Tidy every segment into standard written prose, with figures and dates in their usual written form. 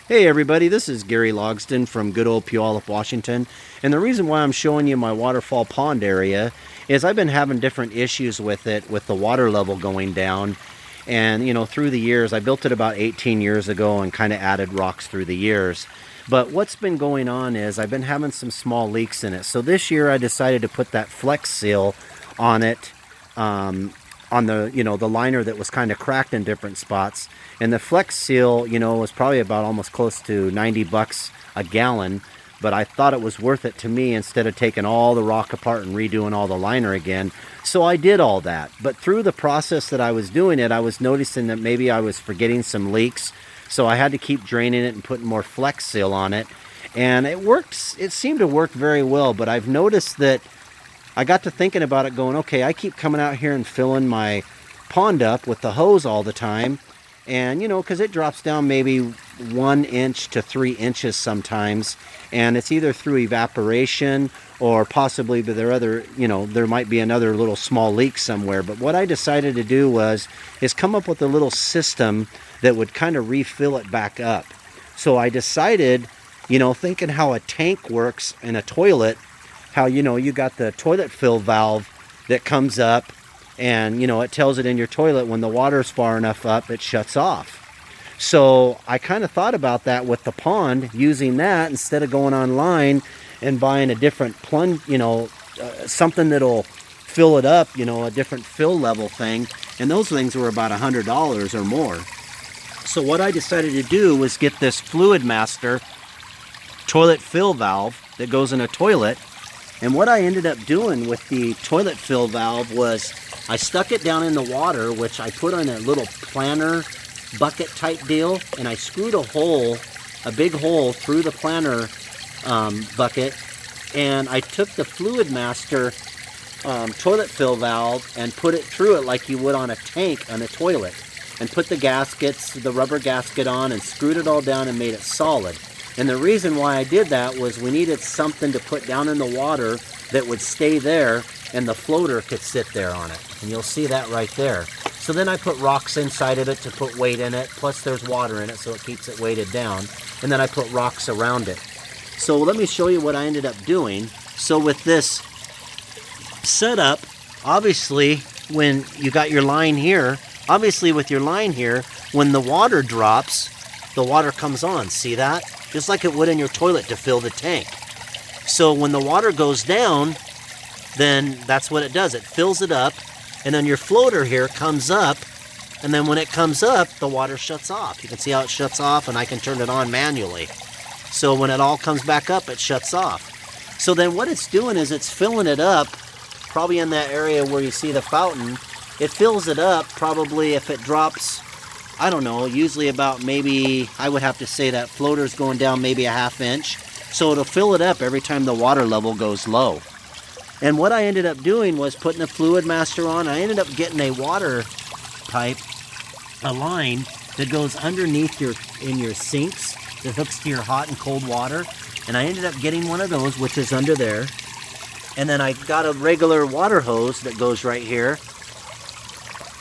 Hey everybody, this is Gary Logston from good old Puyallup, Washington. And the reason why I'm showing you my waterfall pond area is I've been having different issues with it, with the water level going down. And through the years, I built it about 18 years ago and kind of added rocks through the years. But what's been going on is I've been having some small leaks in it. So this year I decided to put that Flex Seal on it, on the the liner that was kind of cracked in different spots. And the Flex Seal was probably about almost close to 90 bucks a gallon, but I thought it was worth it to me instead of taking all the rock apart and redoing all the liner again. So I did all that, but through the process that I was doing it, I was noticing that maybe I was forgetting some leaks, so I had to keep draining it and putting more Flex Seal on it. And it worked. It seemed to work very well, but I've noticed that I got to thinking about it going, okay, I keep coming out here and filling my pond up with the hose all the time. And, because it drops down maybe 1 inch to 3 inches sometimes. And it's either through evaporation or possibly there might be another little small leak somewhere. But what I decided to do is come up with a little system that would kind of refill it back up. So I decided, thinking how a tank works in a toilet, how you got the toilet fill valve that comes up and it tells it in your toilet when the water's far enough up it shuts off. So I kind of thought about that with the pond, using that instead of going online and buying a different plunge, something that'll fill it up, a different fill level thing, and those things were about $100 or more. So what I decided to do was get this Fluid Master toilet fill valve that goes in a toilet. And what I ended up doing with the toilet fill valve was I stuck it down in the water, which I put on a little planter bucket type deal, and I screwed a big hole through the planter bucket, and I took the Fluid Master toilet fill valve and put it through it like you would on a tank on a toilet, and put the rubber gasket on, and screwed it all down and made it solid. And the reason why I did that was we needed something to put down in the water that would stay there and the floater could sit there on it. And you'll see that right there. So then I put rocks inside of it to put weight in it, plus there's water in it so it keeps it weighted down. And then I put rocks around it. So let me show you what I ended up doing. So with this setup, obviously when you got your line here, with your line here, when the water drops, the water comes on. See that? Just like it would in your toilet to fill the tank. So when the water goes down, then that's what it does. It fills it up, and then your floater here comes up, and then when it comes up, the water shuts off. You can see how it shuts off, and I can turn it on manually. So when it all comes back up, it shuts off. So then what it's doing is it's filling it up, probably in that area where you see the fountain. It fills it up probably if it drops, I don't know, usually about maybe, I would have to say that floater's going down maybe a ½ inch. So it'll fill it up every time the water level goes low. And what I ended up doing was putting a Fluid Master on. I ended up getting a water pipe, a line that goes underneath in your sinks that hooks to your hot and cold water. And I ended up getting one of those, which is under there. And then I got a regular water hose that goes right here.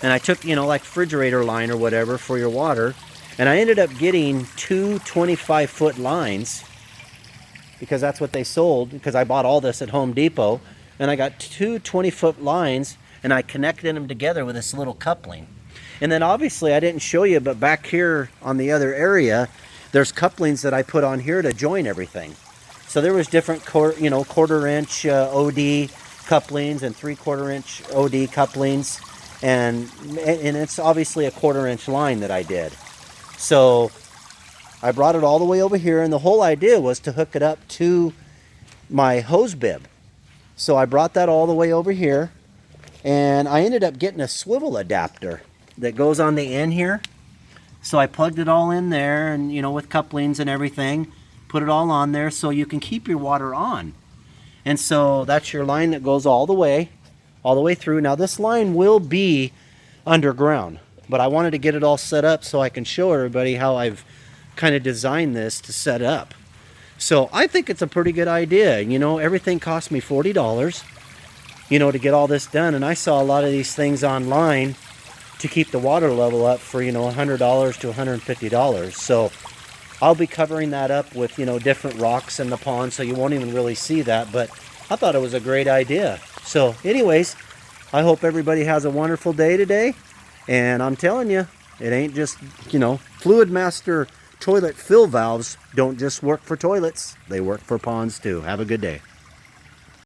And I took, like refrigerator line or whatever for your water. And I ended up getting two 25-foot lines because that's what they sold, because I bought all this at Home Depot. And I got two 20-foot lines, and I connected them together with this little coupling. And then obviously I didn't show you, but back here on the other area, there's couplings that I put on here to join everything. So there was different quarter-inch OD couplings and 3/4-inch OD couplings. And it's obviously a 1/4-inch line that I did. So I brought it all the way over here, and the whole idea was to hook it up to my hose bib. So I brought that all the way over here, and I ended up getting a swivel adapter that goes on the end here. So I plugged it all in there, and with couplings and everything, put it all on there so you can keep your water on. And so that's your line that goes all the way through. Now this line will be underground, but I wanted to get it all set up so I can show everybody how I've kind of designed this to set up. So I think it's a pretty good idea. Everything cost me $40, to get all this done. And I saw a lot of these things online to keep the water level up for, $100 to $150. So I'll be covering that up with, you know, different rocks in the pond, so you won't even really see that. But I thought it was a great idea. So anyways, I hope everybody has a wonderful day today. And I'm telling you, it ain't just, you know, Fluid Master toilet fill valves don't just work for toilets. They work for ponds too. Have a good day.